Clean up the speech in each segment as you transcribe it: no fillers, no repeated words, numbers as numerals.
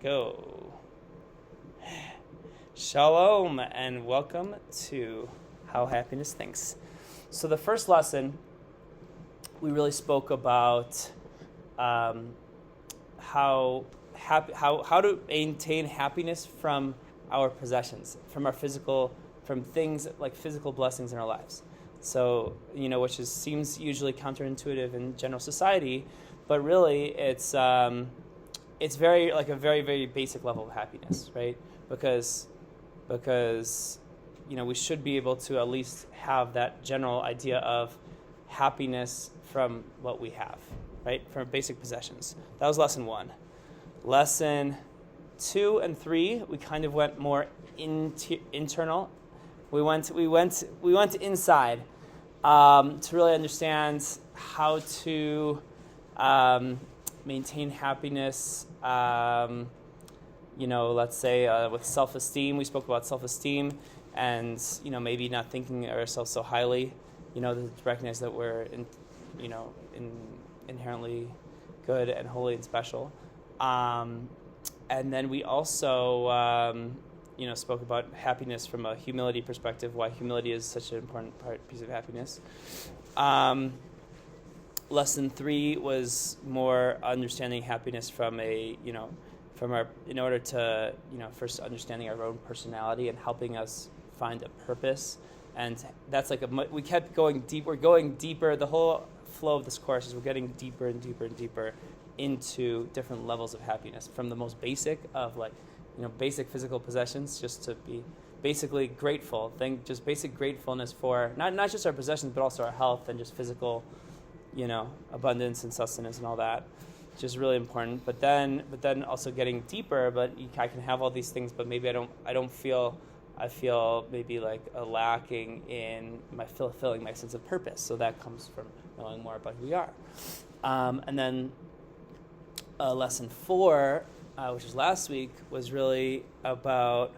Go. Shalom and welcome to How Happiness Thinks. So the first lesson, we really spoke about how to maintain happiness from our possessions, from things like physical blessings in our lives. So, which seems usually counterintuitive in general society, but really it's very a very, very basic level of happiness, right? Because we should be able to at least have that general idea of happiness from what we have, right? From basic possessions. That was lesson 1. Lesson 2 and 3, we kind of went more internal. We went inside to really understand how to maintain happiness. Let's say with self-esteem. We spoke about self-esteem and maybe not thinking of ourselves so highly. To recognize that we're inherently good and holy and special. And then we also spoke about happiness from a humility perspective. Why humility is such an important piece of happiness. Lesson 3 was more understanding happiness from in order to first understanding our own personality and helping us find a purpose. And that's we kept going deep. We're going deeper. The whole flow of this course is we're getting deeper and deeper and deeper into different levels of happiness, from the most basic of basic physical possessions, just to be basically grateful. Just basic gratefulness for not just our possessions, but also our health and just physical, abundance and sustenance and all that, which is really important. But then also getting deeper. But I can have all these things, but maybe I feel maybe like a lacking in fulfilling my sense of purpose. So that comes from knowing more about who we are. And then lesson 4, which was last week, was really about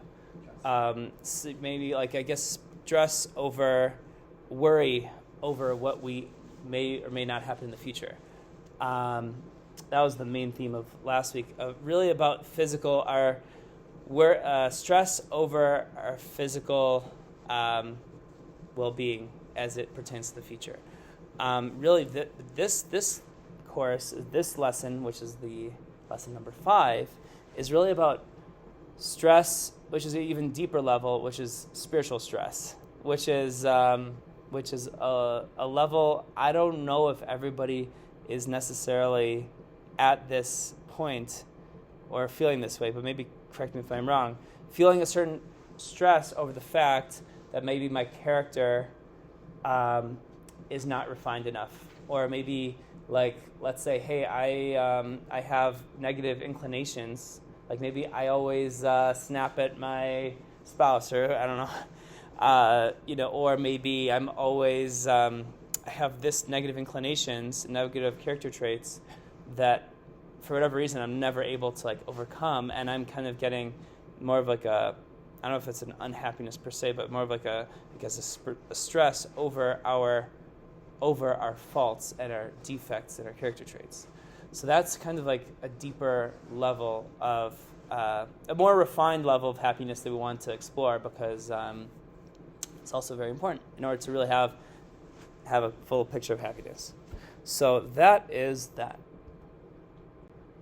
maybe stress over worry over what we may or may not happen in the future. That was the main theme of last week. Really about stress over our physical well-being as it pertains to the future. Really, this course, this lesson, which is the lesson number 5, is really about stress, which is an even deeper level, which is spiritual stress, which is a level I don't know if everybody is necessarily at this point or feeling this way, but maybe correct me if I'm wrong, feeling a certain stress over the fact that maybe my character is not refined enough, or maybe let's say, hey, I have negative inclinations, maybe I always snap at my spouse, or I don't know, or maybe I'm always I have this negative inclinations, negative character traits that for whatever reason I'm never able to overcome, and I'm kind of getting more of I don't know if it's an unhappiness per se, but more of a stress over our faults and our defects and our character traits. So that's kind of a deeper level of a more refined level of happiness that we want to explore, because it's also very important in order to really have a full picture of happiness. So that is that.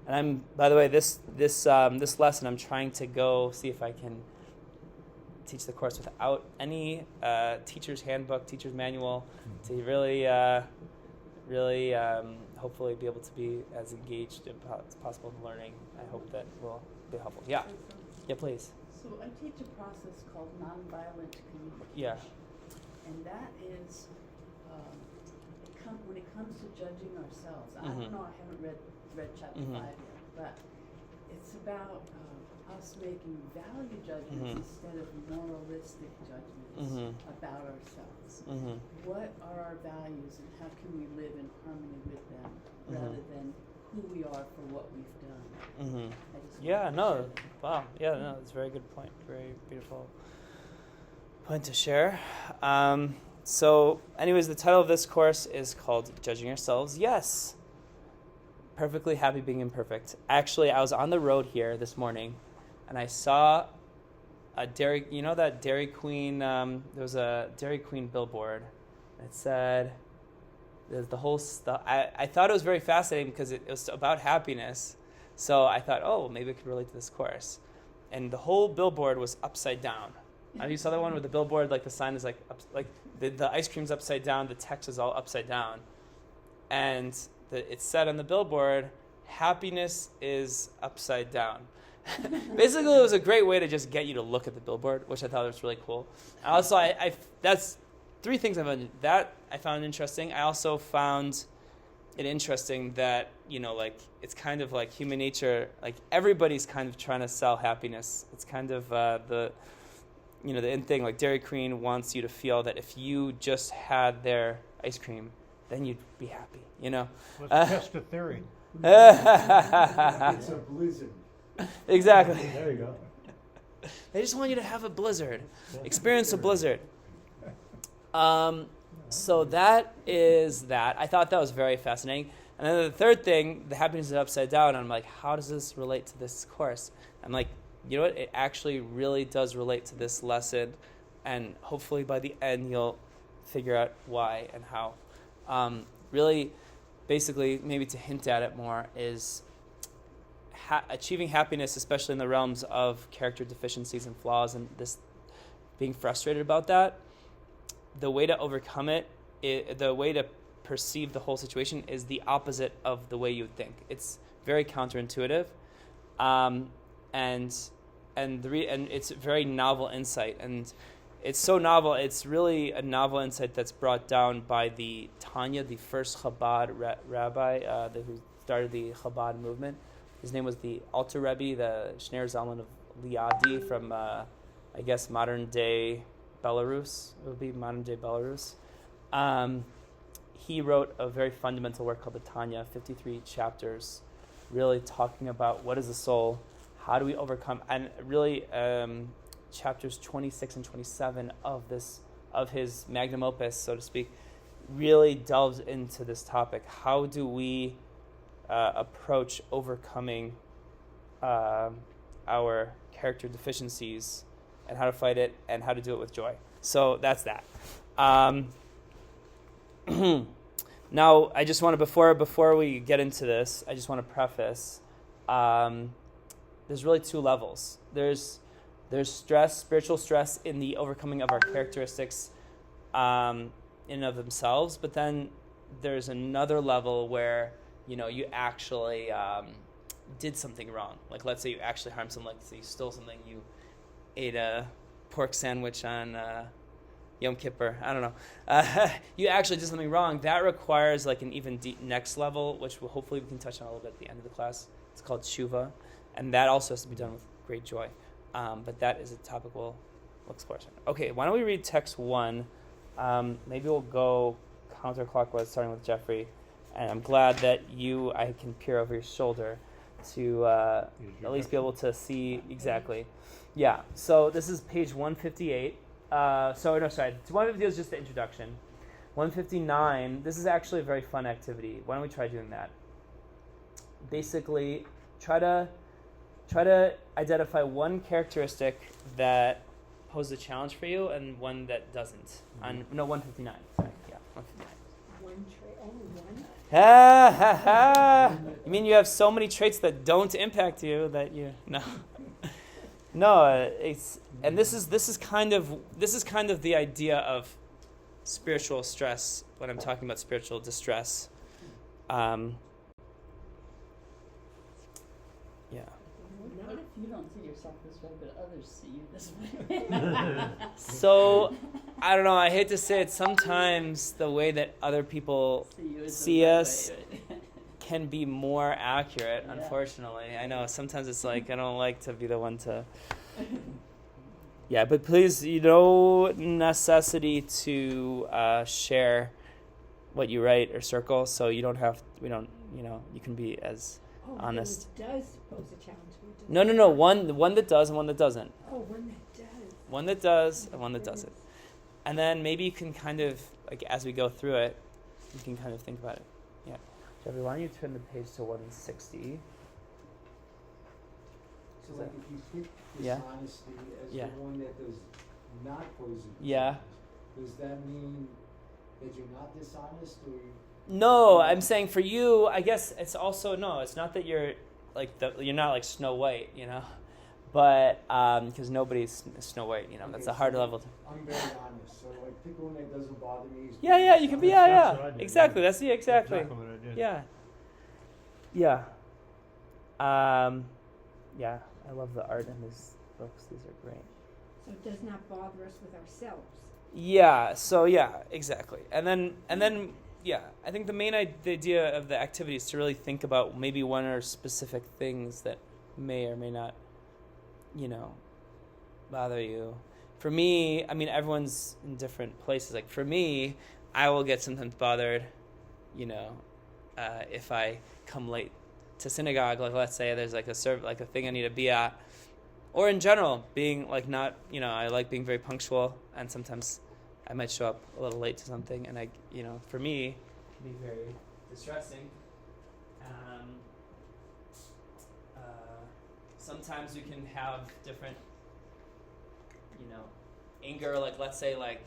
And by the way, this lesson, I'm trying to go see if I can teach the course without any teacher's handbook, teacher's manual, to really hopefully be able to be as engaged as possible in learning. I hope that will be helpful. Yeah. Yeah, please. So I teach a process called nonviolent communication. Yeah. And that is, when it comes to judging ourselves, I don't know, I haven't read chapter 5 yet, but it's about us making value judgments instead of moralistic judgments about ourselves. What are our values, and how can we live in harmony with them rather than who we are for what we've done? Wow. Yeah, no, it's a very good point. Very beautiful point to share. So anyways, the title of this course is called Judging Ourselves. Yes. perfectly happy being imperfect. Actually, I was on the road here this morning, and I saw a Dairy. You know that Dairy Queen? There was a Dairy Queen billboard. It said, "There's the whole stuff." I thought it was very fascinating because it was about happiness. So I thought, oh, maybe it could relate to this course. And the whole billboard was upside down. You saw that one with the billboard, like the sign is like the ice cream's upside down, the text is all upside down, and it said on the billboard, "Happiness is upside down." Basically, it was a great way to just get you to look at the billboard, which I thought was really cool. Also, that's three things I found interesting. I also found it interesting that, like, it's kind of like human nature, like everybody's kind of trying to sell happiness. It's kind of the end thing, like Dairy Queen wants you to feel that if you just had their ice cream, then you'd be happy, Let's test a theory. It's a blizzard. Exactly. There you go. They just want you to have a blizzard, experience a blizzard. So that is that. I thought that was very fascinating. And then the third thing, the happiness is upside down. And I'm like, how does this relate to this course? I'm like, you know what? It actually really does relate to this lesson. And hopefully by the end, you'll figure out why and how. Really, basically, maybe to hint at it more, is achieving happiness, especially in the realms of character deficiencies and flaws and this being frustrated about that. The way to overcome it, the way to perceive the whole situation is the opposite of the way you would think. It's very counterintuitive, and it's very novel insight. And it's so novel. It's really a novel insight that's brought down by the Tanya, the first Chabad rabbi who started the Chabad movement. His name was the Alter Rebbe, the Shner Zalman of Liadi from, I guess, modern day Belarus. It would be modern day Belarus. He wrote a very fundamental work called the Tanya, 53 chapters, really talking about what is the soul, how do we overcome, and really chapters 26 and 27 of his magnum opus, so to speak, really delves into this topic. How do we approach overcoming our character deficiencies, and how to fight it, and how to do it with joy. So that's that. Now, I just want to, before we get into this, I just want to preface, there's really two levels. There's stress, spiritual stress in the overcoming of our characteristics in and of themselves, but then there's another level where, you actually did something wrong. Like, let's say you actually harmed someone, like, say you stole something, you ate a pork sandwich on Yom Kippur. I don't know. You actually did something wrong. That requires like an even next level, which hopefully we can touch on a little bit at the end of the class. It's called tshuva, and that also has to be done with great joy. But that is a topic we'll explore. Okay, why don't we read text 1? Maybe we'll go counterclockwise, starting with Jeffrey. And I'm glad that I can peer over your shoulder to at least be able to see exactly. Yeah, so this is page 158. 150 is just the introduction. 159, this is actually a very fun activity. Why don't we try doing that? Basically, try to identify one characteristic that poses a challenge for you and one that doesn't. 159. Sorry, yeah, 159. One trait, only one? Ha ha ha! You mean you have so many traits that don't impact you that you no. No, this is kind of the idea of spiritual stress when I'm talking about spiritual distress. Yeah. What if you don't see yourself this way, but others see you this way? So, I don't know. I hate to say it. Sometimes the way that other people see us can be more accurate, Yeah. Unfortunately. I know sometimes it's like I don't like to be the one to yeah, but please, no necessity to share what you write or circle, so you don't have you can be as honest. It does pose a challenge. No, one that does and one that doesn't. Oh, one that does. One that does and one that doesn't. And then maybe you can kind of, like, as we go through it, you can kind of think about it. Yeah. Jeffrey, why don't you turn the page to 160? So like if you pick Yeah. dishonesty as Yeah. the one that does not poison Yeah. does that mean that you're not dishonest or No, I'm saying for you, I guess it's also no. It's not that you're you're not like Snow White, but because nobody's Snow White, that's Okay, a so hard level. I'm very honest. So like pick one that doesn't bother me. Yeah, you can be. That's what I Yeah, did, exactly. yeah. That's exactly. Exactly what I did. Yeah. Yeah. I love the art in these books. These are great. So it does not bother us with ourselves. Yeah. So yeah, exactly. And then yeah, I think the idea of the activity is to really think about maybe one or specific things that may or may not, bother you. For me, I mean, everyone's in different places. Like for me, I will get sometimes bothered, if I come late to synagogue. Like let's say there's like a thing I need to be at, or in general, being like not, I like being very punctual, and sometimes I might show up a little late to something, and for me, it can be very distressing. Sometimes you can have different, anger. Like let's say, like,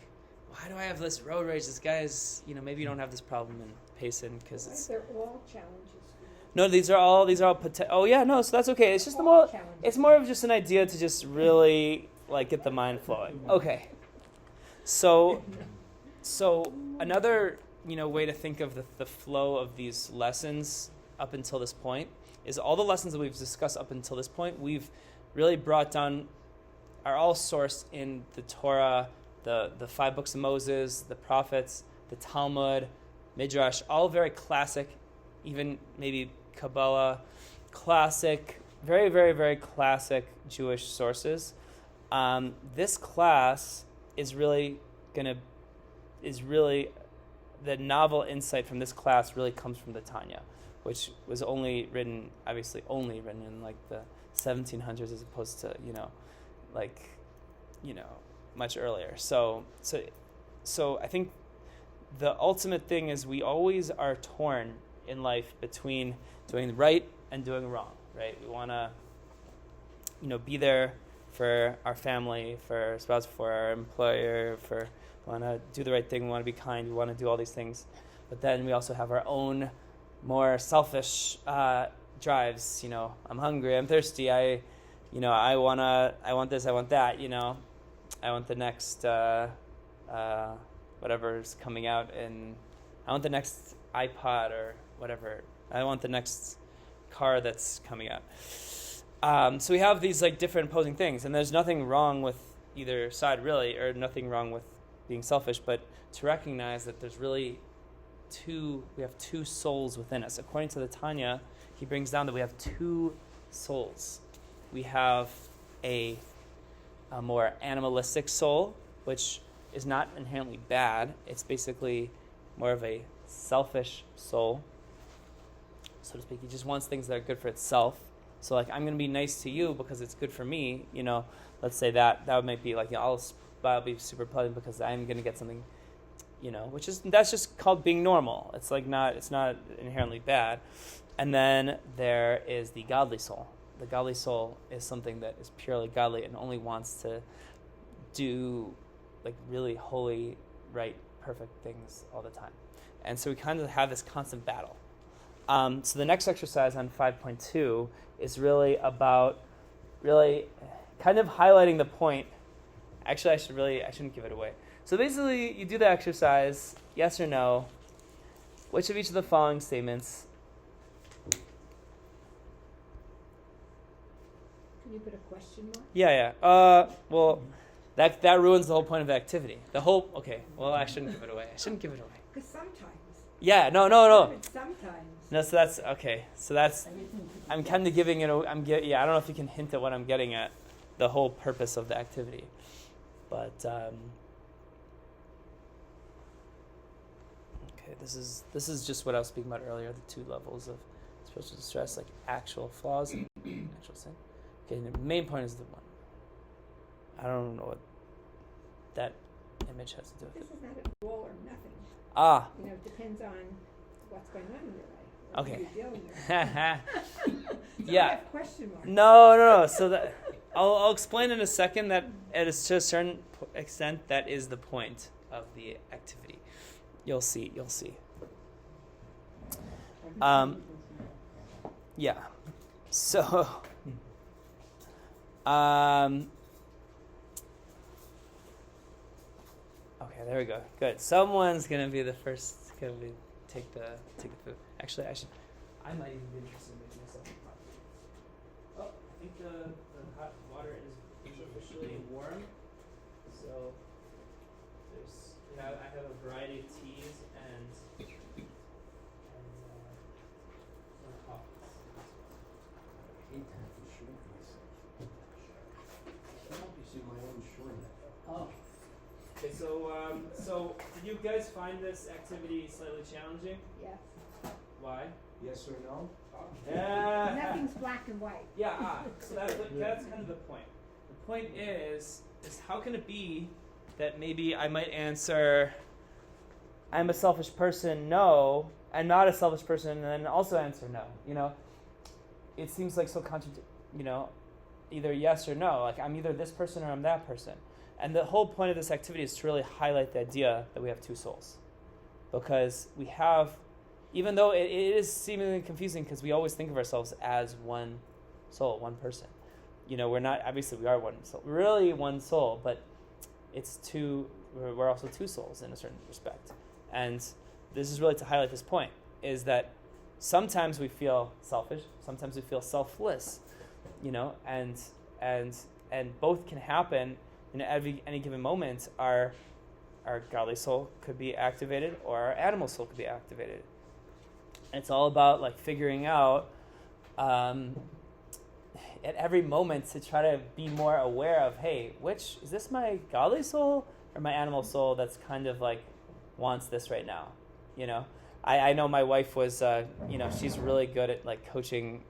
why do I have this road rage? This guy is, maybe you don't have this problem in Payson because it's. They're all challenges for you. No, these are all oh yeah, no, so that's okay. It's just it's more of just an idea to just really like get the mind flowing. Okay. So another, way to think of the flow of these lessons up until this point is all the lessons that we've discussed up until this point, we've really brought down, are all sourced in the Torah, the 5 books of Moses, the prophets, the Talmud, Midrash, all very classic, even maybe Kabbalah, classic, very, very, very classic Jewish sources. This class is really the novel insight from this class really comes from the Tanya, which was only written in like the 1700s as opposed to, much earlier. So I think the ultimate thing is we always are torn in life between doing right and doing wrong, right? We want to, be there for our family, for our spouse, for our employer, we want to do the right thing, we want to be kind, we want to do all these things. But then we also have our own more selfish drives, I'm hungry, I'm thirsty, I want this, I want that, I want the next whatever's coming out, and I want the next iPod or whatever. I want the next car that's coming out. So we have these like different opposing things, and there's nothing wrong with either side really, or nothing wrong with being selfish, but to recognize that there's really we have two souls within us. According to the Tanya, he brings down that we have 2 souls. We have a more animalistic soul, which is not inherently bad. It's basically more of a selfish soul, so to speak. He just wants things that are good for itself. So like, I'm going to be nice to you because it's good for me. Let's say that might be like, I'll be super pleasant because I'm going to get something, that's just called being normal. It's like it's not inherently bad. And then there is the godly soul. The godly soul is something that is purely godly and only wants to do like really holy, right, perfect things all the time. And so we kind of have this constant battle. So the next exercise on 5.2 is really about kind of highlighting the point. Actually, I shouldn't give it away. So basically, you do the exercise, yes or no. Which of each of the following statements? Can you put a question mark? Yeah. Well, that ruins the whole point of the activity. Okay. Well, I shouldn't give it away. Because sometimes. Yeah. No. But sometimes. No. So that's okay. So that's. I'm kind of giving it. I don't know if you can hint at what I'm getting at. The whole purpose of the activity, but. Okay. This is just what I was speaking about earlier. The 2 levels of spiritual distress, like actual flaws and actual sin. Okay, the main point is the one. I don't know what that image has to do with This it. is not an all or nothing. Ah. It depends on what's going on in your life, Okay. You're dealing with. So I Yeah. have question marks. No. So that I'll explain in a second that to a certain extent that is the point of the activity. You'll see. Yeah. So. Okay, there we go. Good. Someone's gonna be the first. Take the food. Actually, I might even be interested in making myself a coffee. Oh, I think the hot water is officially warm. So I have a variety of teas and some coffees. I hate to have to shrink myself. I hope you see my own shrink. Oh, Okay, so did you guys find this activity slightly challenging? Yes. Why? Yes or no? Yeah. Nothing's black and white. Yeah. So that's kind of the point. The point is how can it be that maybe I might answer, I'm a selfish person, no, and not a selfish person, and then also answer no. It seems like so either yes or no. Like I'm either this person or I'm that person. And the whole point of this activity is to really highlight the idea that we have two souls. Because we have, even though it is seemingly confusing because we always think of ourselves as one soul, one person. We're not, obviously we are one soul, really one soul, but it's two, we're also two souls in a certain respect. And this is really to highlight this point, is that sometimes we feel selfish, sometimes we feel selfless, and both can happen. At any given moment, our godly soul could be activated or our animal soul could be activated. And it's all about figuring out at every moment to try to be more aware of, hey, which is this my godly soul or my animal soul that's kind of wants this right now? I know my wife was she's really good at coaching,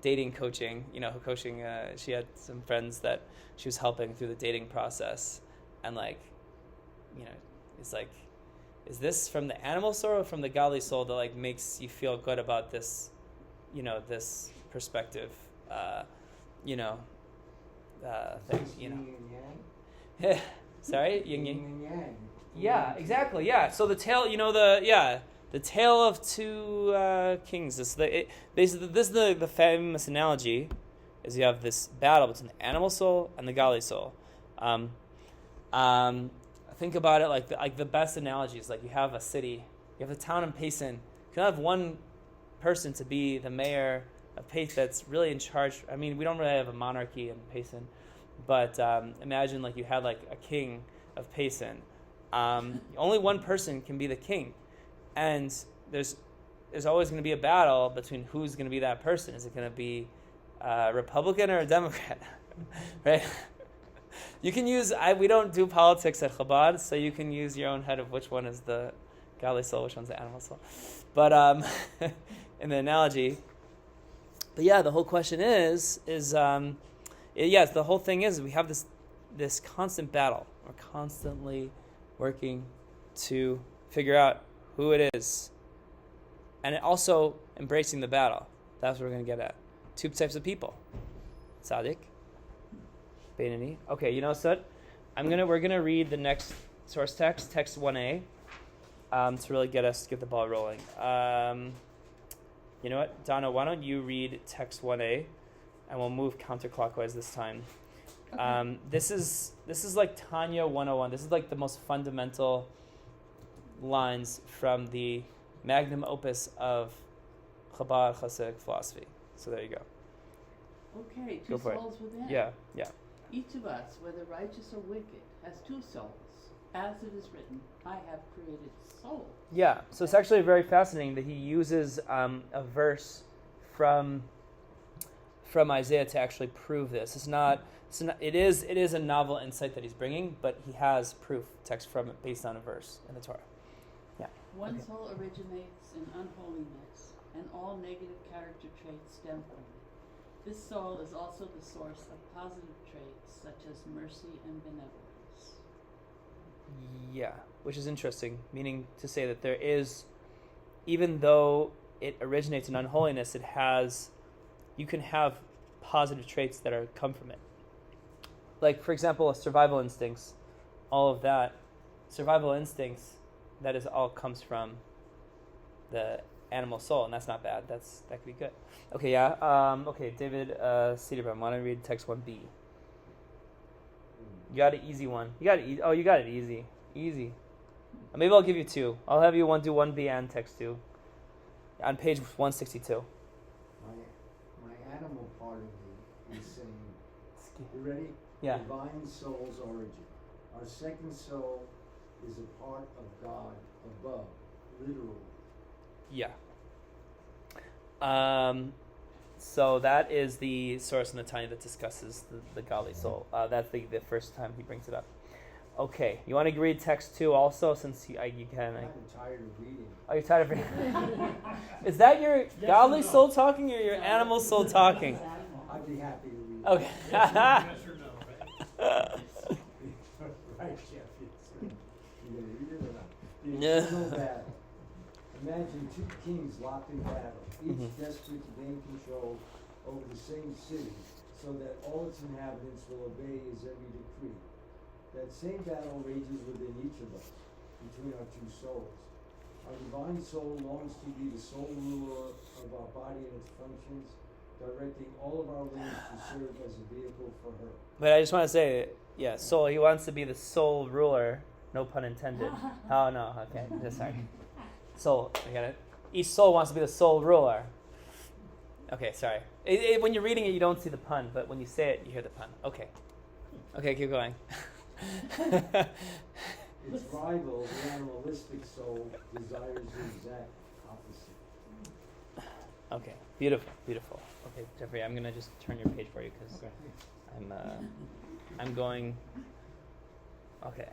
dating coaching, coaching, she had some friends that she was helping through the dating process, and it's is this from the animal soul or from the godly soul that makes you feel good about this, this perspective, thing, Yin and yang. Sorry, yin Yin yang. and yang. Yeah, exactly. Yeah. So the tale, the tale of two kings. Basically, this is the famous analogy, is you have this battle between the animal soul and the godly soul. Think about it like the best analogy is you have a city, you have a town in Payson. You can have one person to be the mayor of Payson that's really in charge. I mean, we don't really have a monarchy in Payson, but imagine you had a king of Payson. Only one person can be the king. And there's always going to be a battle between who's going to be that person. Is it going to be a Republican or a Democrat? Right? You can use, we don't do politics at Chabad, so you can use your own head of which one is the godly soul, which one's the animal soul. But in the analogy, but yeah, the whole question is the whole thing is we have this constant battle. We're constantly working to figure out who it is, and also embracing the battle. That's what we're going to get at. Two types of people: tzaddik, Beinoni. Okay, Sud, we're gonna read the next source text 1a, to really get the ball rolling. You know what, Donna? Why don't you read text 1a, and we'll move counterclockwise this time. okay. This is like Tanya 101. This is the most fundamental lines from the magnum opus of Chabad Hasidic philosophy. So there you go. Okay, Go two for it. souls within. Yeah. Each of us, whether righteous or wicked, has two souls. As it is written, I have created souls. Yeah, so it's actually very fascinating that he uses a verse from Isaiah to actually prove this. It is a novel insight that he's bringing, but he has proof text from it based on a verse in the Torah. Yeah. One Okay. soul originates in unholiness, and all negative character traits stem from it. This soul is also the source of positive traits such as mercy and benevolence. Yeah, which is interesting, meaning to say that there is, even though it originates in unholiness, you can have positive traits that come from it. Like, for example, survival instincts, all of that. Survival instincts, that is all comes from the animal soul, and that's not bad. That could be good. Okay, yeah. Okay, David Cedarbaum, why don't you read text 1B? You got an easy one. You got it easy. Easy. Maybe I'll give you 2. I'll have you do 1B and text 2. On page 162. My animal part of me is saying, you ready? Yeah. Divine soul's origin. Our second soul is a part of God above, literally. Yeah. So that is the source in the Tanya that discusses the godly soul. That's the first time he brings it up. Okay, you want to read text 2 also, since you can. I'm tired of reading. Oh, you're tired of reading. Is that your godly soul talking or your animal soul talking? I'd be happy to read. Okay. Yes or no, right? Right, Jeff. You're going to read it or not? The Yeah. eternal battle. Imagine 2 kings locked in battle, each desperate to gain control over the same city, so that all its inhabitants will obey his every decree. That same battle rages within each of us, between our 2 souls. Our divine soul longs to be the sole ruler of our body and its functions, directing all of our limbs to serve as a vehicle for her. But I just want to say, yeah, soul, he wants to be the sole ruler, no pun intended. Oh, no, okay, just sorry. Soul, I got it. Each soul wants to be the sole ruler. Okay, sorry. When you're reading it, you don't see the pun, but when you say it, you hear the pun. Okay. Okay, keep going. Its rival, the animalistic soul, desires the exact opposite. Okay, beautiful, beautiful. Okay, Jeffrey, I'm gonna just turn your page for you because I'm going. Okay.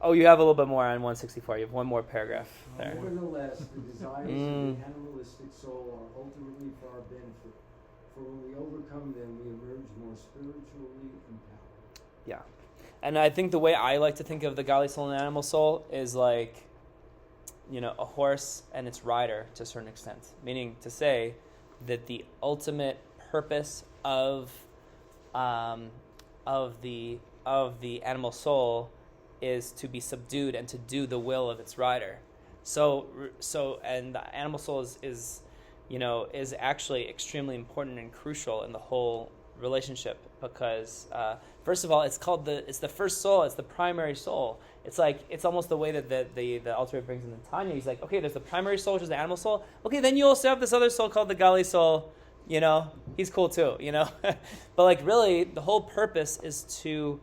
Oh, you have a little bit more on 164. You have one more paragraph there. Nevertheless, the desires of the animalistic soul are ultimately for our benefit. For when we overcome them, we emerge more spiritually empowered. Yeah. And I think the way I like to think of the godly soul and animal soul is like, a horse and its rider to a certain extent. Meaning to say that the ultimate purpose of the animal soul is to be subdued and to do the will of its rider. So and the animal soul is actually extremely important and crucial in the whole relationship because first of all, it's the first soul, it's the primary soul. It's almost the way that the Alter brings in the Tanya. He's like, okay, there's the primary soul, which is the animal soul. Okay, then you also have this other soul called the godly soul. He's cool too. But really, the whole purpose is to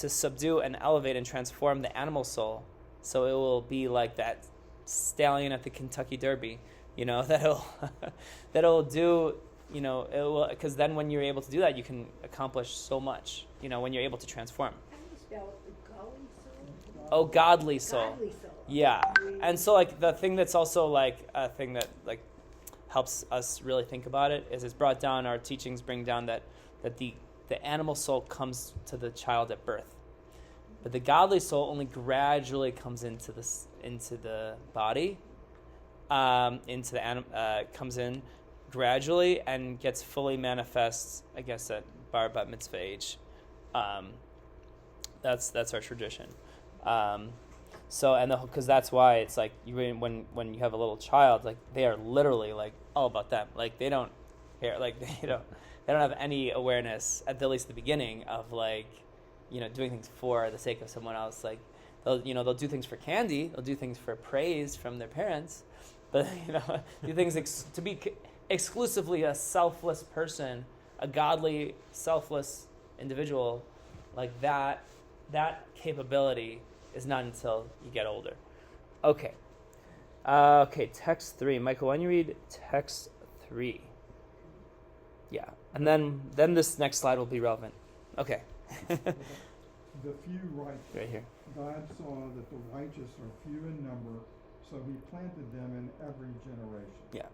subdue and elevate and transform the animal soul, so it will be like that stallion at the Kentucky Derby. That'll do. It will, because then when you're able to do that, you can accomplish so much. When you're able to transform. How do you spell it? Godly soul? Oh, godly soul. Godly soul. Yeah, and so the thing that's also a thing that helps us really think about it is it's brought down. Our teachings bring down that the animal soul comes to the child at birth, but the godly soul only gradually comes into the body, comes in gradually and gets fully manifest, I guess, at bar bat mitzvah age. That's our tradition. Because that's why it's when you have a little child, they are literally all about them. They don't care. They don't have any awareness at least the beginning of doing things for the sake of someone else. They'll do things for candy. They'll do things for praise from their parents, but do things to be exclusively a selfless person, a godly, selfless individual, that capability is not until you get older. Okay. Text 3. Michael, why don't you read text 3? Yeah. And then this next slide will be relevant. Okay. The few righteous. Right here. God saw that the righteous are few in number, so he planted them in every generation. Yeah.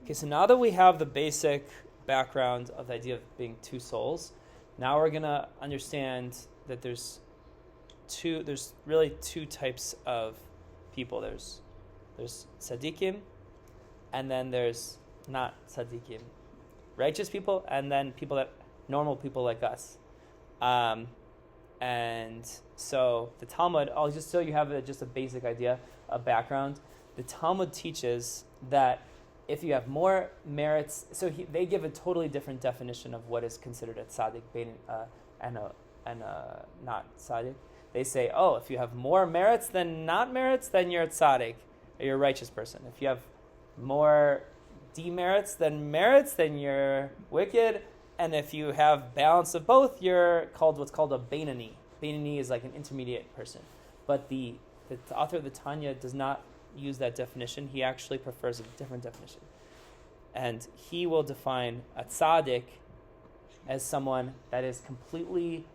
Okay, so now that we have the basic background of the idea of being 2 souls, now we're going to understand that there's really 2 types of people. There's tzaddikim and then there's not tzaddikim, righteous people, and then normal people like us. And so the Talmud, just so you have just a basic idea, a background, the Talmud teaches that if you have more merits, they give a totally different definition of what is considered a tzaddik and a not tzaddik. They say, if you have more merits than not merits, then you're a tzaddik, or you're a righteous person. If you have more demerits than merits, then you're wicked. And if you have balance of both, you're called what's called a Beinoni. Beinoni is like an intermediate person. But the author of the Tanya does not use that definition. He actually prefers a different definition. And he will define a tzaddik as someone that is completely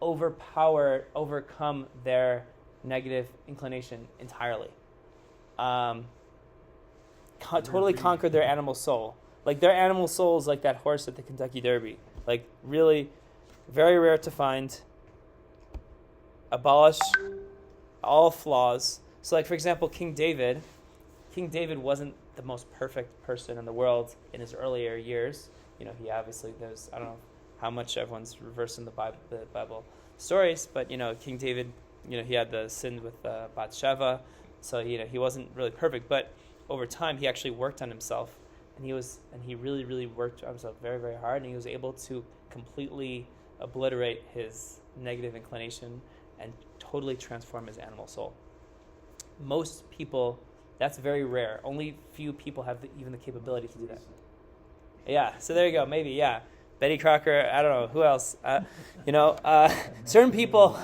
overcome their negative inclination entirely. Totally conquered their animal soul. Like their animal soul is like that horse at the Kentucky Derby. Like really very rare to find. Abolish all flaws. So like for example, King David wasn't the most perfect person in the world in his earlier years. He obviously, I don't know how much everyone's reversing the Bible stories, but King David, he had the sin with Bathsheba, so he wasn't really perfect. But over time, he actually worked on himself, and he really, really worked on himself very, very hard, and he was able to completely obliterate his negative inclination and totally transform his animal soul. Most people, that's very rare. Only few people have even the capability to do that. Yeah, so there you go. Maybe, yeah. Betty Crocker, I don't know, who else? Certain people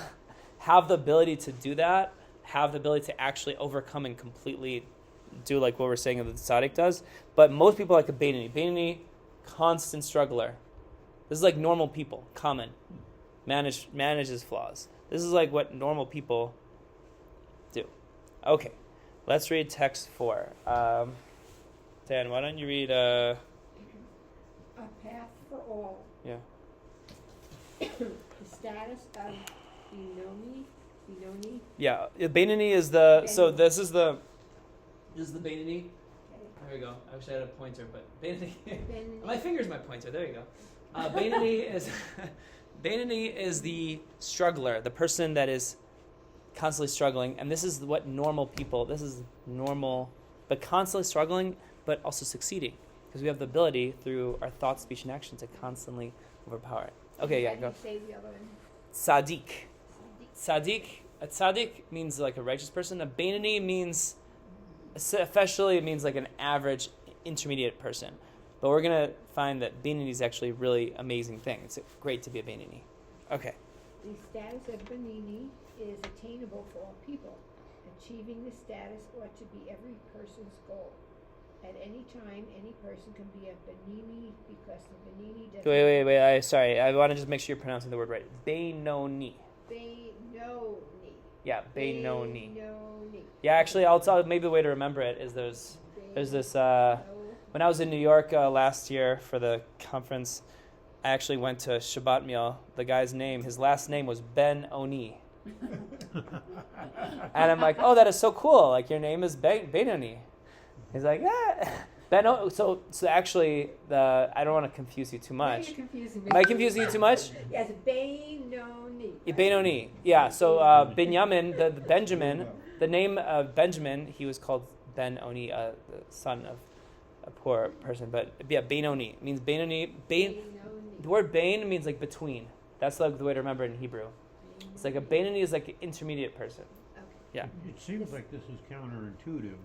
have the ability to do that, have the ability to actually overcome and completely do like what we're saying that the tzaddik does. But most people like a Beinoni. Beinoni, constant struggler. This is like normal people, common. Manages flaws. This is like what normal people do. Okay, let's read text 4. Dan, why don't you read... A path for all. Yeah. The status of Beinoni. Yeah, Beinoni is the... So this is the Beinoni. Okay. There we go. I wish I had a pointer, but Beinoni... Beinoni. My finger's my pointer. There you go. Beinoni is the struggler, the person that is constantly struggling, and this is what normal people... This is normal, but constantly struggling, but also succeeding. Because we have the ability through our thought, speech, and action to constantly overpower it. Okay, yeah, go. How do you say the other one? Tzaddik. A tzaddik means like a righteous person. A Beinoni means, officially, it means like an average, intermediate person. But we're going to find that Beinoni is actually a really amazing thing. It's great to be a Beinoni. Okay. The status of Beinoni is attainable for all people. Achieving this status ought to be every person's goal. At any time, any person can be a Beinoni because the Beinoni doesn't... Wait. Sorry. I want to just make sure you're pronouncing the word right. Beinoni. Beinoni. Yeah, Beinoni. Beinoni. Yeah, actually, I'll tell maybe the way to remember it is there's this... When I was in New York last year for the conference, I actually went to Shabbat meal. The guy's name, his last name was Ben Oni. And I'm like, that is so cool. Like, your name is Beinoni. He's like, So actually, I don't want to confuse you too much. You're confusing me. Am I confusing you too much? Yes, Beinoni. Beinoni. Yeah, so Benjamin, the Benjamin, the name of Benjamin, he was called Ben-Oni, the son of a poor person. But yeah, Beinoni. It means Beinoni. The word Bain means like between. That's like the way to remember it in Hebrew. It's like a Beinoni is like an intermediate person. Okay. Yeah. It seems like this is counterintuitive.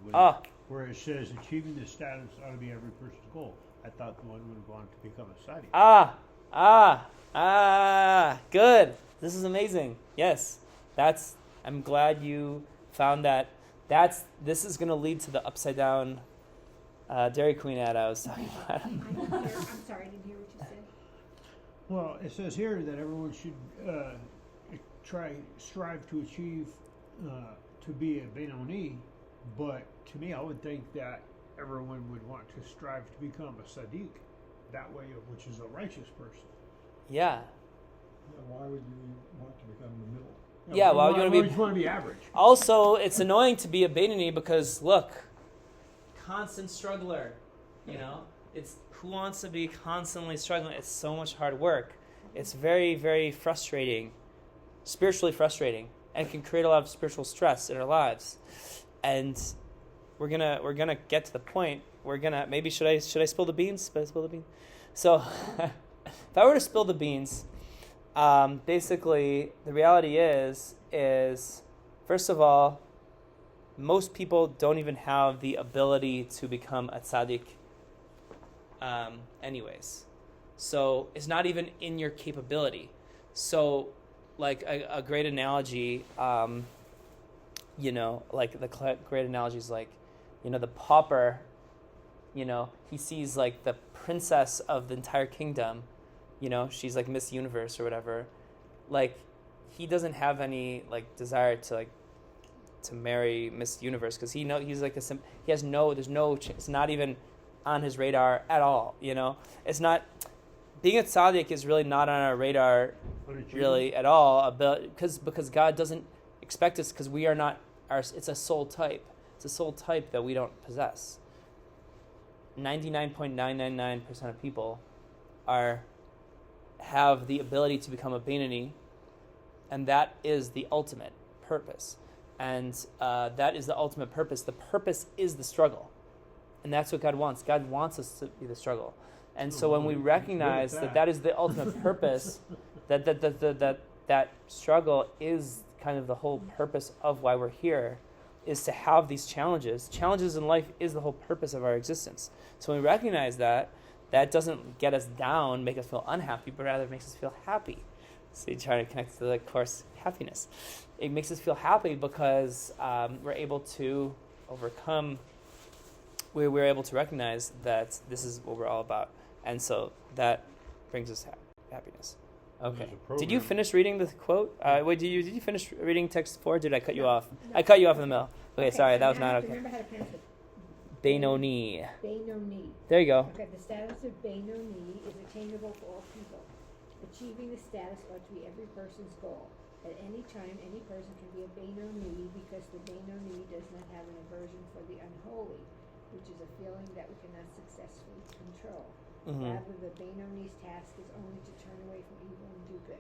Where it says achieving this status ought to be every person's goal. I thought the one would want to become a tzaddik. Good. This is amazing. Yes. I'm glad you found that. This is going to lead to the upside down Dairy Queen ad I was talking about. I'm sorry, I didn't hear what you said. Well, it says here that everyone should strive to achieve to be a Beinoni, but to me, I would think that everyone would want to strive to become a tzaddik, that way, which is a righteous person. Yeah. Why would you want to become the middle? Yeah, why would you want to be? You want to be average. Also, it's annoying to be a Beinoni because look, constant struggler. You know, it's who wants to be constantly struggling? It's so much hard work. It's very, very frustrating, spiritually frustrating, and can create a lot of spiritual stress in our lives. And we're gonna get to the point. Maybe should I spill the beans? Should I spill the beans? So, if I were to spill the beans, basically the reality is first of all, most people don't even have the ability to become a tzaddik. Anyways, so it's not even in your capability. So, like a great analogy, like the great analogy is like, the pauper, he sees like the princess of the entire kingdom, she's like Miss Universe or whatever. Like, he doesn't have any like desire to marry Miss Universe because he's like it's not even on his radar at all. It's not. Being a tzaddik is really not on our radar, really at all. Because God doesn't expect us, because we are not. It's a soul type. It's a soul type that we don't possess. 99.999% of people have the ability to become a Beinoni, and that is the ultimate purpose. And that is the ultimate purpose. The purpose is the struggle, and that's what God wants. God wants us to be the struggle. And so when we recognize that is the ultimate purpose, that struggle is kind of the whole purpose of why we're here, is to have these challenges. Challenges in life is the whole purpose of our existence. So when we recognize that doesn't get us down, make us feel unhappy, but rather makes us feel happy. So you try to connect to the course happiness. It makes us feel happy because we're able to overcome. We're able to recognize that this is what we're all about. And so that brings us happiness. Okay. Did you finish reading the quote? Did you finish reading text 4? Did I cut you off? No. I cut you off in the middle. Okay, sorry, so that was not okay. Remember how to pronounce it. Beinoni. Beinoni. There you go. Okay, the status of Beinoni is attainable for all people. Achieving the status ought to be every person's goal. At any time, any person can be a Beinoni because the Beinoni does not have an aversion for the unholy, which is a feeling that we cannot successfully control. Mm-hmm. Rather, the Beinoni's task is only to turn away from evil and do good.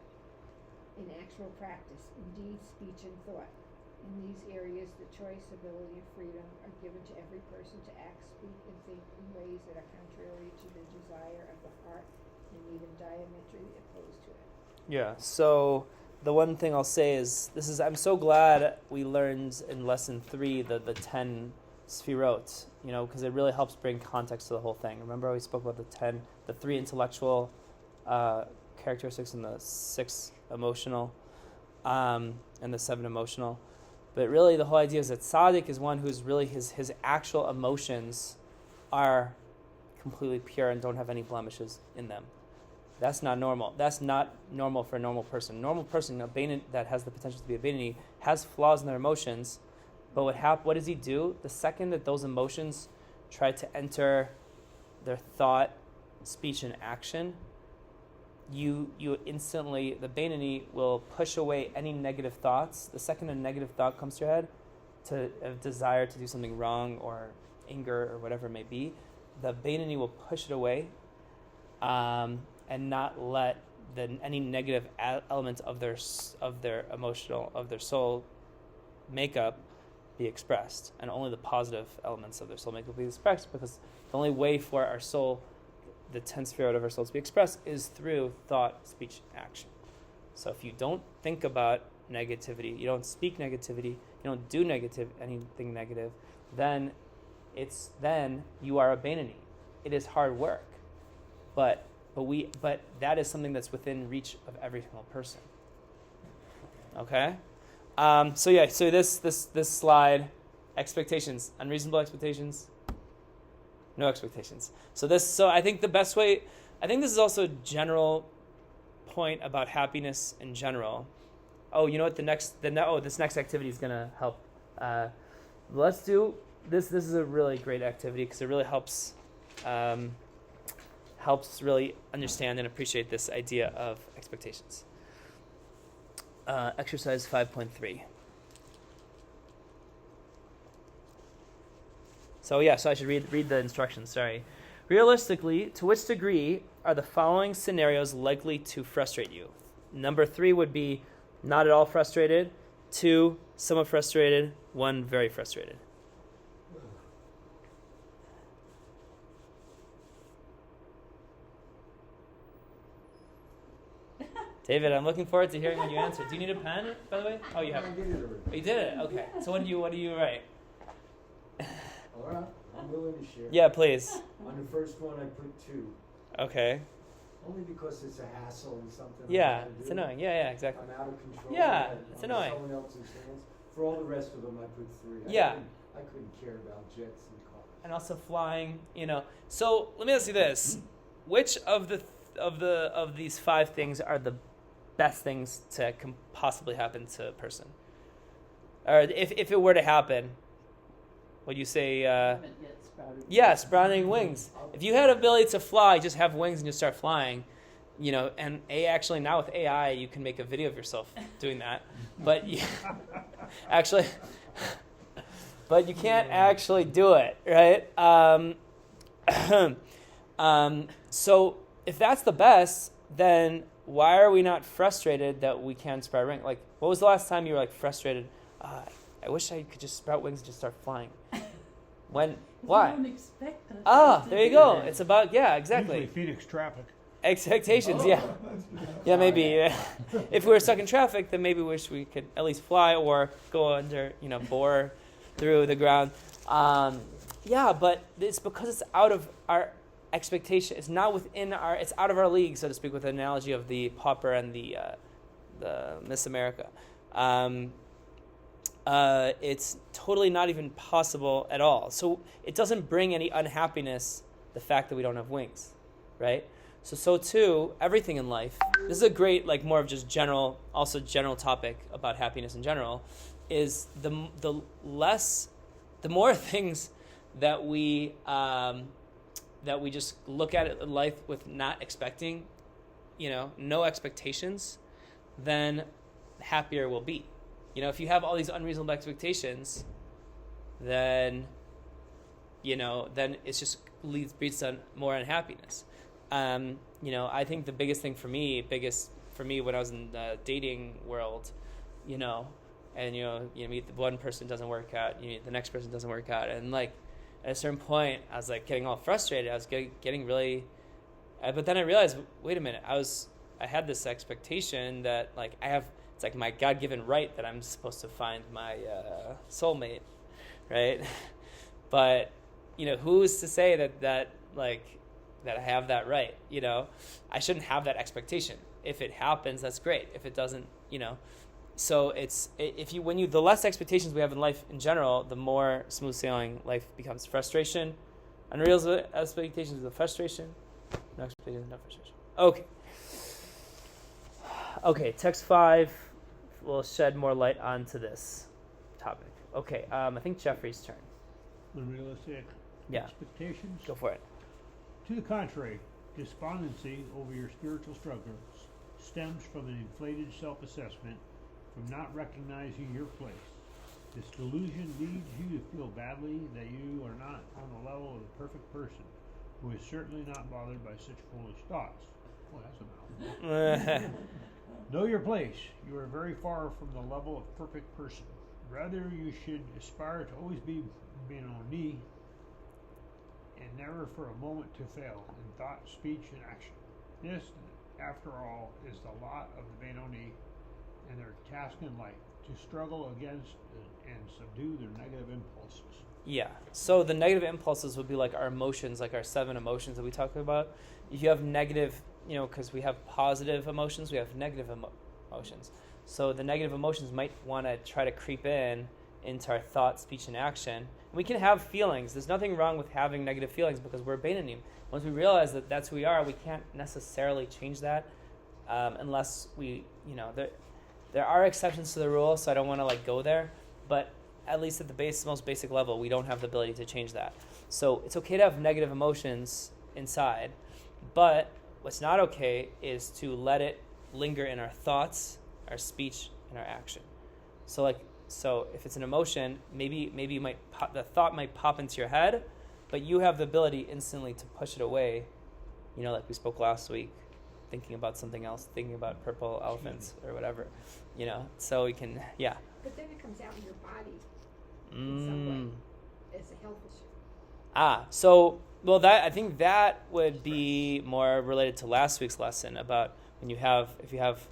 In actual practice, in deed, speech, and thought, in these areas, the choice, ability, and freedom are given to every person to act, speak, and think in ways that are contrary to the desire of the heart and even diametrically opposed to it. Yeah, so the one thing I'll say is, I'm so glad we learned in lesson 3 the 10 sfirot, because it really helps bring context to the whole thing. Remember we spoke about the 3 intellectual characteristics and the 6 emotional, and the 7 emotional. But really the whole idea is that tzaddik is one who's really his actual emotions are completely pure and don't have any blemishes in them. That's not normal. That's not normal for a normal person. A normal person, a Beinoni that has the potential to be a Beinoni, has flaws in their emotions. But what does he do? The second that those emotions try to enter their thought, speech, and action, you instantly, the Beinoni will push away any negative thoughts. The second a negative thought comes to your head, to a desire to do something wrong or anger or whatever it may be, the Beinoni will push it away, and not let any negative elements of their soul makeup be expressed, and only the positive elements of their soul makeup be expressed, because the only way for our soul, the 10 sfirot of our soul, to be expressed is through thought, speech, action. So if you don't think about negativity, you don't speak negativity, you don't do anything negative, then you are a Beinoni. It is hard work, but that is something that's within reach of every single person. Okay, so this slide, expectations, unreasonable expectations, no expectations. So I think the best way, I think this is also a general point about happiness in general. Oh, you know what? This next activity is gonna help. Let's do this. This is a really great activity because it really helps really understand and appreciate this idea of expectations. Exercise 5.3. So I should read the instructions. Sorry. Realistically, to which degree are the following scenarios likely to frustrate you? Number 3 would be not at all frustrated. 2, somewhat frustrated. 1, very frustrated. David, I'm looking forward to hearing what you answer. Do you need a pen, by the way? Oh, you have. I did it already. Oh, you did it. Okay. So what do you write? All right, I'm willing to share. Yeah, please. On the first one, I put 2. Okay. Only because it's a hassle and something. Yeah, I gotta it's do. annoying. Yeah, exactly. I'm out of control. Yeah, I'm it's in annoying. Someone else's hands. For all the rest of them, I put 3. Yeah. I couldn't care about jets and cars. And also flying, So let me ask you this: which of these 5 things are the best things to possibly happen to a person? Or if it were to happen, would you say? Haven't yet sprouted. Yeah, sprouting wings. If you had ability to fly, just have wings and you start flying, and actually now with AI, you can make a video of yourself doing that. But but you can't actually do it, right? So if that's the best, then why are we not frustrated that we can't sprout wings? Like, what was the last time you were frustrated? I wish I could just sprout wings and just start flying. When? Why? You don't expect us to There you do go. that. It's about exactly. Usually Phoenix traffic. Expectations, yeah. Yeah, maybe. Yeah. If we were stuck in traffic, then maybe we wish we could at least fly or go under, bore through the ground. Yeah, but it's because it's out of our expectation. It's not within it's out of our league, so to speak, with the analogy of the pauper and the Miss America. It's totally not even possible at all. So it doesn't bring any unhappiness, the fact that we don't have wings, right? So too, everything in life, this is a great, more of just general topic about happiness in general, is the more things that we just look at it in life with not expecting, no expectations, then happier we'll be. If you have all these unreasonable expectations, then it's just breeds to more unhappiness. I think the biggest thing for me when I was in the dating world, and you meet the one person doesn't work out, you meet the next person doesn't work out, and at a certain point I was getting all frustrated. I was getting really, but then I realized, wait a minute, I had this expectation that it's my God-given right that I'm supposed to find my soulmate, right? But who's to say that I have that right? I shouldn't have that expectation. If it happens, that's great. If it doesn't, so it's the less expectations we have in life in general, the more smooth sailing life becomes. Frustration, unreal expectations is the frustration. No expectations, no frustration. Okay. Text 5 will shed more light onto this topic. Okay. I think Jeffrey's turn. Unrealistic expectations. Go for it. To the contrary, despondency over your spiritual struggles stems from an inflated self-assessment, from not recognizing your place. This delusion leads you to feel badly that you are not on the level of the perfect person, who is certainly not bothered by such foolish thoughts. Well, that's a mouthful. Know your place. You are very far from the level of perfect person. Rather, you should aspire to always be Benoni, and never for a moment to fail in thought, speech, and action. This, after all, is the lot of the Benoni and their task in life, to struggle against and subdue their negative impulses. Yeah. So the negative impulses would be our emotions, our 7 emotions that we talked about. If you have negative, because we have positive emotions, we have negative emotions. So the negative emotions might want to try to creep into our thought, speech, and action. And we can have feelings. There's nothing wrong with having negative feelings because we're Beinanim. Once we realize that that's who we are, we can't necessarily change that unless we, there are exceptions to the rule, so I don't want to go there. But at least at the most basic level, we don't have the ability to change that. So it's okay to have negative emotions inside, but what's not okay is to let it linger in our thoughts, our speech, and our action. So So if it's an emotion, maybe you might the thought might pop into your head, but you have the ability instantly to push it away. Like we spoke last week, thinking about something else, thinking about purple elephants or whatever. So we can, yeah. But then it comes out in your body in some way as a health issue. So I think that would be more related to last week's lesson about if you have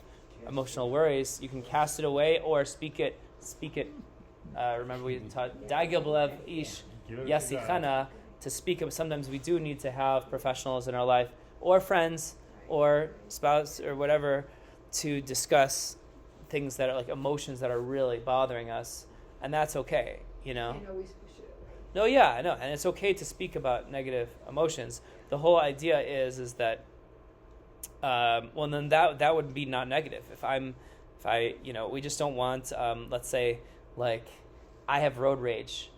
emotional worries, you can cast it away or speak it. Remember we taught Dagilblev Ish Yasichana to speak it. Sometimes we do need to have professionals in our life or friends or spouse or whatever to discuss things that are like emotions that are really bothering us, and that's okay, And always push it away. No, yeah, I know, and it's okay to speak about negative emotions. The whole idea is that, then that would be not negative. We just don't want, let's say, like, I have road rage,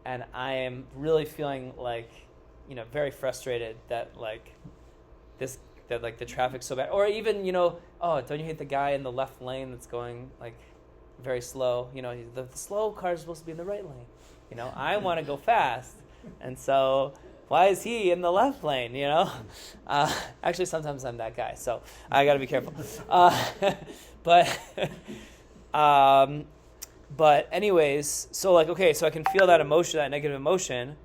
and I am really feeling like, very frustrated that the traffic's so bad, or even, oh, don't you hate the guy in the left lane that's going like very slow? The slow car is supposed to be in the right lane. I want to go fast, and so why is he in the left lane? Actually, sometimes I'm that guy, so I got to be careful. But anyways, so so I can feel that emotion, that negative emotion.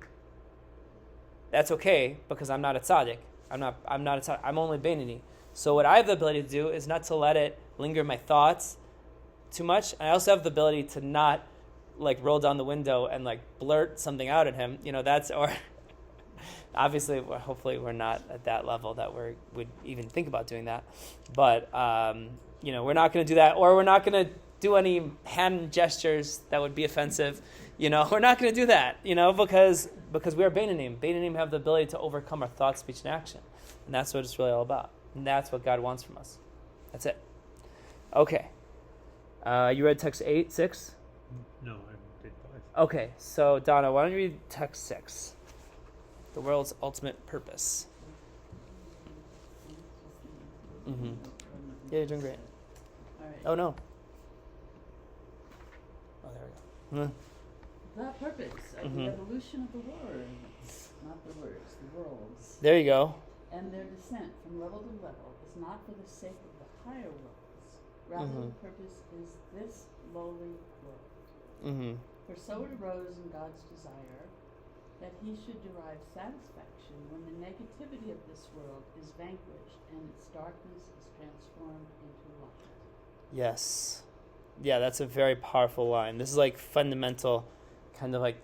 That's okay because I'm not a tzaddik. I'm not a tzaddik. I'm only Beinoni. So what I have the ability to do is not to let it linger in my thoughts too much. And I also have the ability to not roll down the window and blurt something out at him. Or obviously, hopefully we're not at that level that would even think about doing that. But we're not going to do that, or we're not going to do any hand gestures that would be offensive. We're not going to do that. Because we are Beinanim. Beinanim have the ability to overcome our thought, speech, and action, and that's what it's really all about. And that's what God wants from us. That's it. Okay. You read text 6? No, I did 5. Okay, so Donna, why don't you read text 6? The world's ultimate purpose. Mm-hmm. Yeah, you're doing great. All right. Oh, no. Oh, there we go. The purpose of Mhm. the evolution of the words, not the words, the worlds, There you go. and their descent from level to level is not for the sake of the higher worlds. Rather, Mhm. the purpose is this lowly world. Mm-hmm. For so it arose in God's desire that he should derive satisfaction when the negativity of this world is vanquished and its darkness is transformed into light. Yes. Yeah, that's a very powerful line. This is fundamental, kind of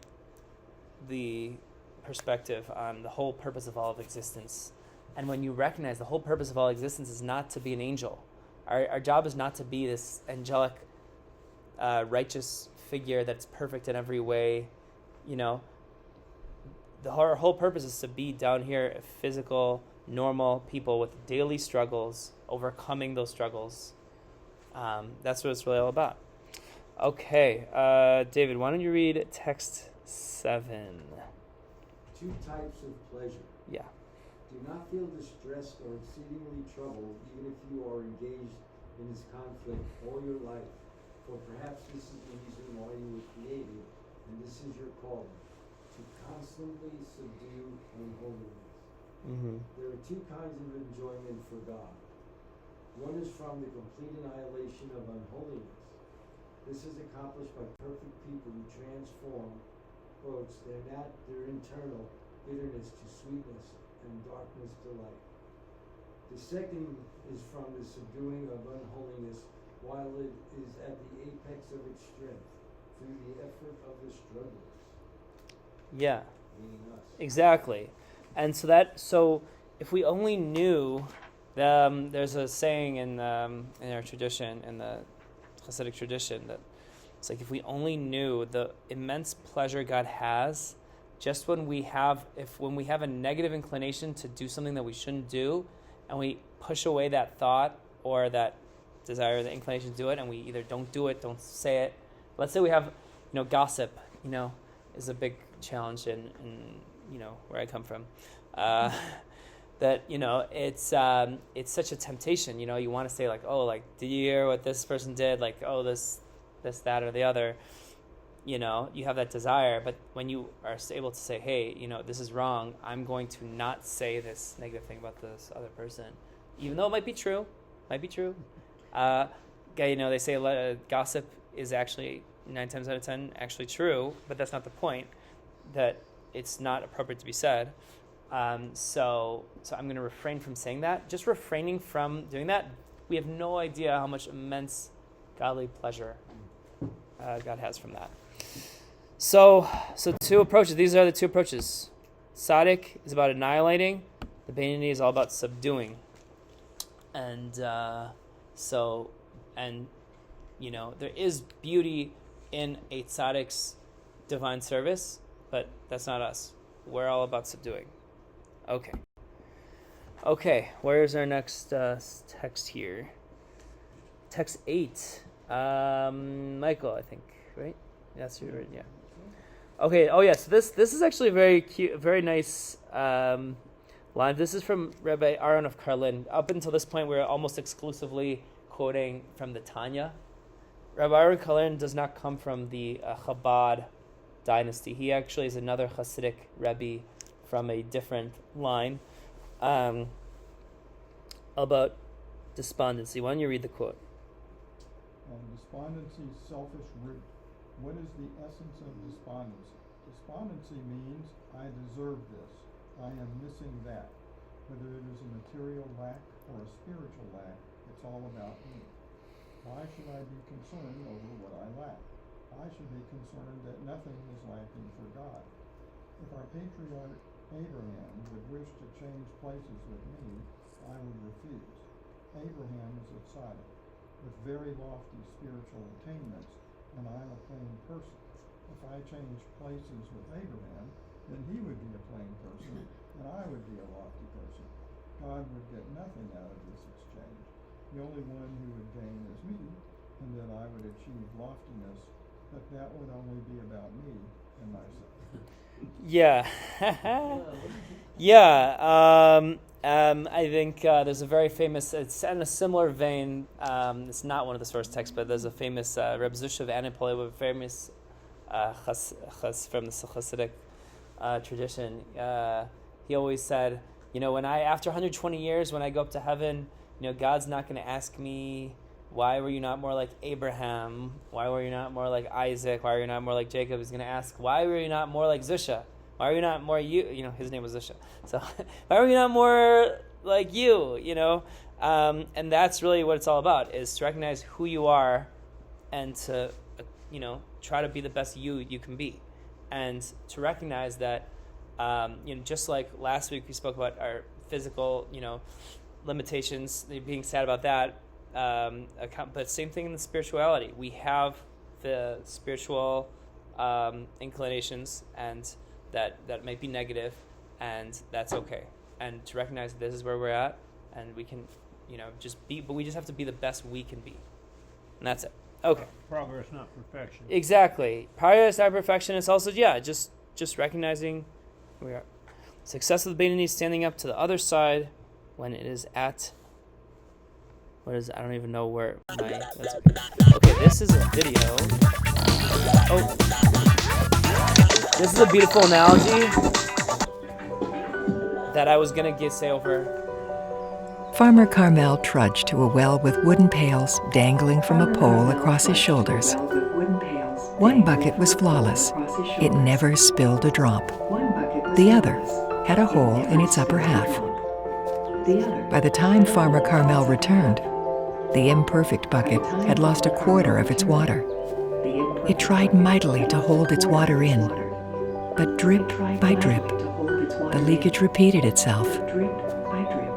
the perspective on the whole purpose of all of existence. And when you recognize the whole purpose of all existence is not to be an angel. Our job is not to be this angelic, righteous figure that's perfect in every way. Our whole purpose is to be down here physical, normal people with daily struggles, overcoming those struggles. That's what it's really all about. Okay, David, why don't you read text 7? 2 types of pleasure. Yeah. Do not feel distressed or exceedingly troubled, even if you are engaged in this conflict all your life. For perhaps this is the reason why you were created, and this is your calling, to constantly subdue unholiness. Mm-hmm. There are 2 kinds of enjoyment for God. One is from the complete annihilation of unholiness. This is accomplished by perfect people who transform, quotes, their internal bitterness to sweetness and darkness to light. The second is from the subduing of unholiness while it is at the apex of its strength through the effort of the strugglers. Yeah. Meaning us. Exactly. And so if we only knew, there's a saying in our tradition, in the Hasidic tradition, that it's if we only knew the immense pleasure God has, just when we have a negative inclination to do something that we shouldn't do, and we push away that thought or that desire, the inclination to do it, and we either don't do it, don't say it. Let's say we have, gossip, is a big challenge in where I come from. That it's such a temptation. You want to say did you hear what this person did? That this, that, or the other, you have that desire. But when you are able to say, hey, this is wrong, I'm going to not say this negative thing about this other person, even though it might be true. They say gossip is actually 9 times out of 10 actually true, but that's not the point, that it's not appropriate to be said. So I'm going to refrain from saying that. Just refraining from doing that, we have no idea how much immense godly pleasure God has from that. So 2 approaches. These are the 2 approaches. Tzaddik is about annihilating. The Beinoni is all about subduing. And there is beauty in a tzaddik's divine service, but that's not us. We're all about subduing. Okay. Where's our next text here? Text 8. Michael, I think, right? That's your word, yeah. Okay. Oh, yeah. So this is actually a very cute, very nice line. This is from Rabbi Aaron of Karlin. Up until this point, we're almost exclusively quoting from the Tanya. Rabbi Aaron of Karlin does not come from the Chabad dynasty. He actually is another Hasidic Rebbe from a different line. About despondency. Why don't you read the quote? Despondency, selfish root. What is the essence of despondency? Despondency means I deserve this. I am missing that. Whether it is a material lack or a spiritual lack, it's all about me. Why should I be concerned over what I lack? I should be concerned that nothing is lacking for God. If our patriarch Abraham would wish to change places with me, I would refuse. Abraham is a tzaddik with very lofty spiritual attainments, and I'm a plain person. If I change places with Abraham, then he would be a plain person, and I would be a lofty person. God would get nothing out of this exchange. The only one who would gain is me, and that I would achieve loftiness, but that would only be about me and myself. Yeah. Yeah. I think there's a very famous, it's in a similar vein, it's not one of the source texts, but there's a famous Reb Zusha of Anipoli, a famous chas from the Hasidic tradition. He always said, after 120 years, when I go up to heaven, God's not going to ask me, why were you not more like Abraham? Why were you not more like Isaac? Why were you not more like Jacob? He's going to ask, why were you not more like Zusha? Why are you not more you? His name was Zusha. So why are you not more like you? And that's really what it's all about, is to recognize who you are and to, try to be the best you can be. And to recognize that, just like last week we spoke about our physical, limitations, being sad about that, but same thing in the spirituality. We have the spiritual inclinations, and that might be negative, and that's okay. And to recognize that this is where we're at, and we can, just be, but we just have to be the best we can be. And that's it. Okay. Progress, not perfection. Exactly. Progress, not perfection. It's also, just recognizing we are. Success of the Beinoni standing up to the other side when it is at, I don't even know where that's okay. Okay, this is a video. Oh. This is a beautiful analogy that I was going to say over. Farmer Carmel trudged to a well with wooden pails dangling from a pole across his shoulders. One bucket was flawless. It never spilled a drop. The other had a hole in its upper half. By the time Farmer Carmel returned, the imperfect bucket had lost a quarter of its water. It tried mightily to hold its water in, but drip by drip, the leakage repeated itself.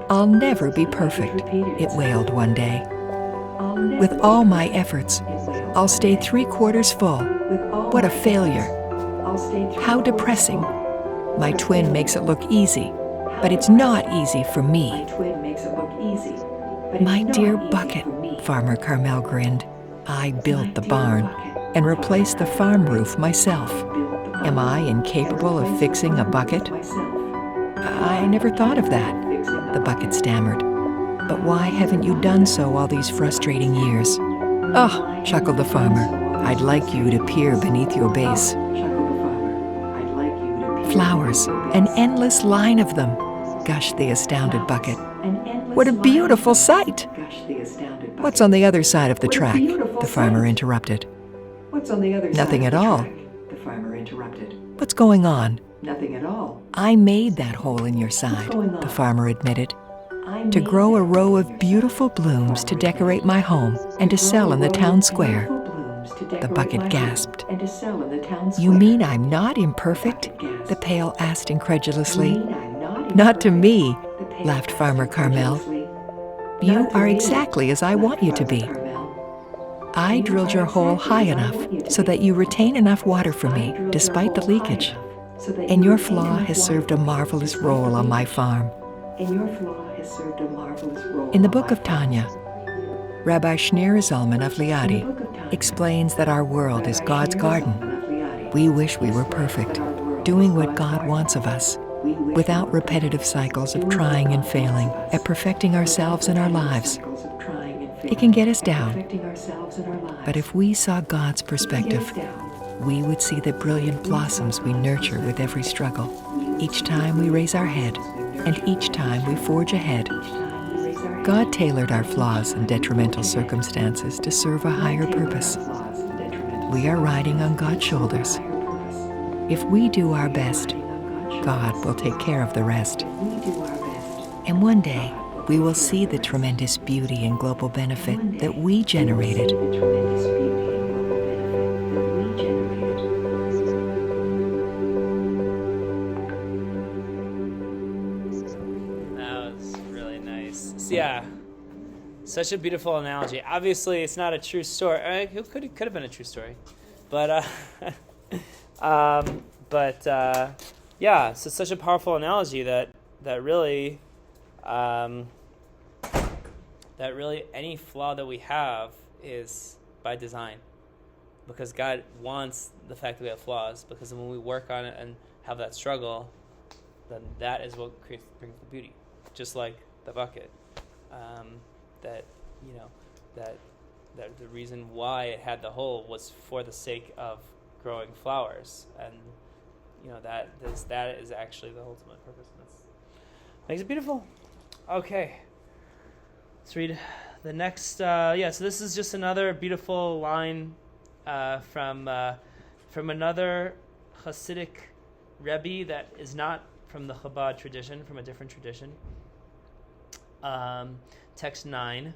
"I'll never be perfect," it wailed one day. "With all my efforts, I'll stay 3/4 full. What a failure. How depressing. My twin makes it look easy, but it's not easy for me." "My dear bucket," Farmer Carmel grinned. "I built the barn and replaced the farm roof myself. Am I incapable of fixing a bucket?" "I never thought of that," the bucket stammered. "But why haven't you done so all these frustrating years?" "Oh," chuckled the farmer, I'd like you to peer beneath your base. Flowers, an endless line of them, gushed the astounded bucket. What a beautiful sight! What's on the other side of the track? The farmer interrupted. Nothing at all. What's going on? Nothing at all. I made that hole in your side, the farmer admitted, to grow a row of beautiful blooms to decorate my home and to sell in the town square. The bucket gasped. You mean I'm not imperfect? The pail asked incredulously. Not to me, laughed Farmer Carmel. You are exactly as I want you to be. I drilled your hole high enough so that you retain enough water for me, despite the leakage. And your flaw has served a marvelous role on my farm. In the book of Tanya, Rabbi Shneur Zalman of Liadi explains that our world is God's garden. We wish we were perfect, doing what God wants of us, without repetitive cycles of trying and failing at perfecting ourselves and our lives. It can get us down, but if we saw God's perspective, we would see the brilliant blossoms we nurture with every struggle, each time we raise our head, and each time we forge ahead. God tailored our flaws and detrimental circumstances to serve a higher purpose. We are riding on God's shoulders. If we do our best, God will take care of the rest. And one day, we will see the tremendous beauty and global benefit that we generated. That was really nice. So, yeah, such a beautiful analogy. Obviously, it's not a true story. It could have been a true story, but yeah. So it's such a powerful analogy that really any flaw that we have is by design, because God wants the fact that we have flaws, because when we work on it and have that struggle, then that is what brings the beauty. Just like the bucket, that the reason why it had the hole was for the sake of growing flowers, and that is actually the ultimate purpose. Makes it beautiful. Okay, let's read the next. So this is just another beautiful line from another Hasidic Rebbe that is not from the Chabad tradition, from a different tradition. Text 9.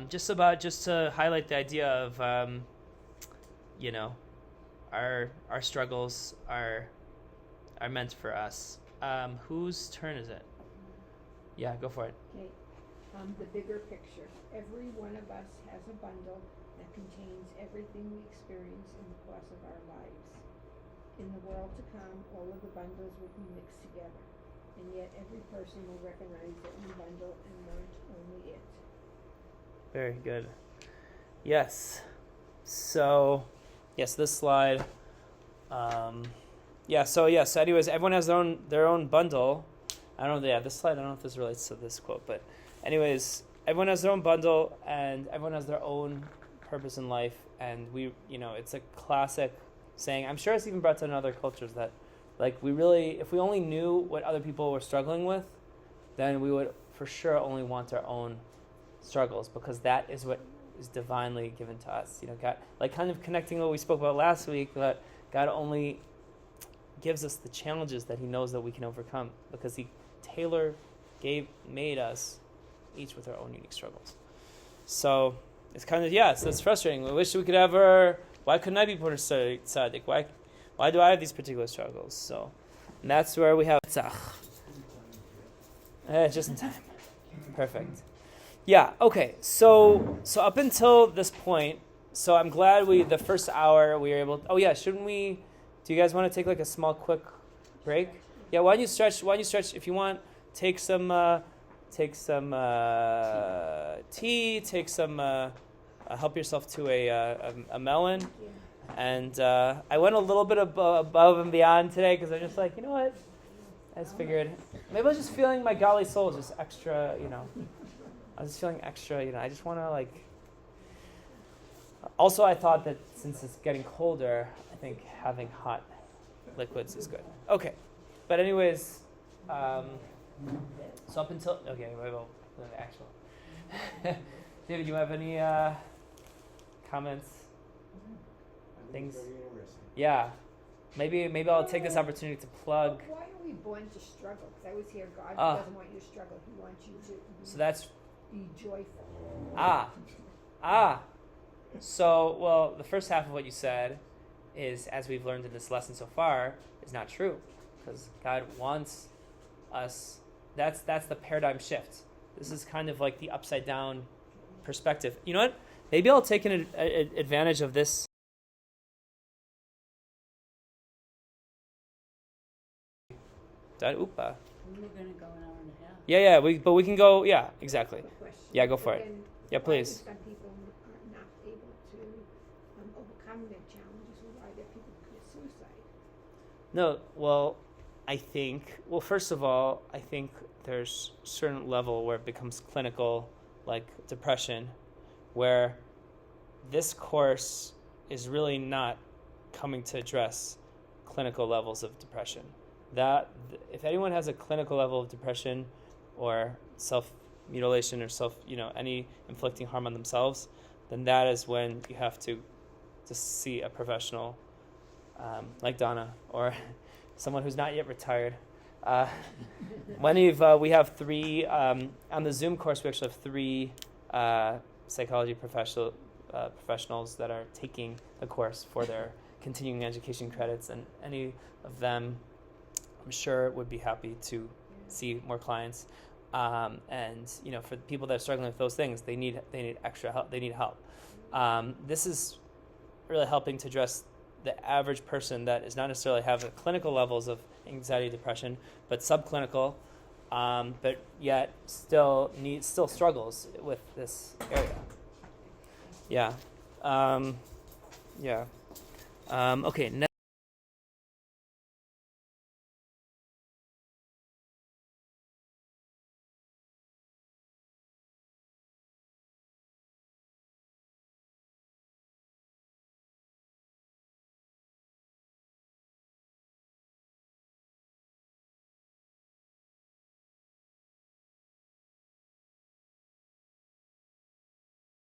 Just to highlight the idea of our struggles are meant for us. Whose turn is it? Yeah, go for it. Okay. The bigger picture. Every one of us has a bundle that contains everything we experience in the course of our lives. In the world to come, all of the bundles will be mixed together, and yet every person will recognize that one bundle and learn only it. Very good. Yes. So, yes, this slide. So anyways, everyone has their own bundle. I don't know. Yeah, this slide. I don't know if this relates to this quote, but anyways, everyone has their own bundle, and everyone has their own purpose in life. And it's a classic saying. I'm sure it's even brought to in other cultures that, if we only knew what other people were struggling with, then we would for sure only want our own struggles, because that is what is divinely given to us. God, kind of connecting what we spoke about last week, that God only gives us the challenges that He knows that we can overcome, because He made us each with our own unique struggles. So it's kind of, so it's frustrating. We wish we could why couldn't I be Porter Tzaddik? Why do I have these particular struggles? So, and that's where we have Tzach. Just in time. Perfect. Yeah, okay. So up until this point, so I'm glad the first hour we were able to, shouldn't we, do you guys want to take a small quick break? Yeah, why don't you stretch, if you want, take some tea, take some, help yourself to a melon. And I went a little bit above and beyond today, because I'm just you know what? I just figured, maybe I was just feeling my golly soul just extra, I was just feeling extra, I just want to Also, I thought that since it's getting colder, I think having hot liquids is good. Okay, but anyways, so up until well, the actual. David, do you have any comments? Things? Very interesting. Yeah, maybe I'll take this opportunity to plug. Why are we born to struggle? Because I always hear God doesn't want you to struggle. He wants you to So that's be joyful. So, well, the first half of what you said is, as we've learned in this lesson so far, is not true, because God wants us. That's the paradigm shift. This is kind of like the upside down perspective. You know what? Maybe I'll take an advantage of this. We were gonna go an hour and a half. Yeah. We can go. Yeah, exactly. Quick question. Yeah, go for it. Again, Yeah, why please. do some people are not able to overcome their challenges, or why do people commit suicide? No, well, first of all, I think there's a certain level where it becomes clinical, like depression, where this course is really not coming to address clinical levels of depression. That if anyone has a clinical level of depression or self-mutilation or any inflicting harm on themselves, then that is when you have to see a professional like Donna or someone who's not yet retired. We have 3 on the Zoom course. We actually have 3 psychology professionals that are taking the course for their continuing education credits, and any of them, I'm sure, would be happy to see more clients. And for the people that are struggling with those things, they need extra help. They need help. This is really helping to address the average person that is not necessarily have clinical levels of anxiety, depression, but subclinical, but yet still struggles with this area. Yeah. Okay.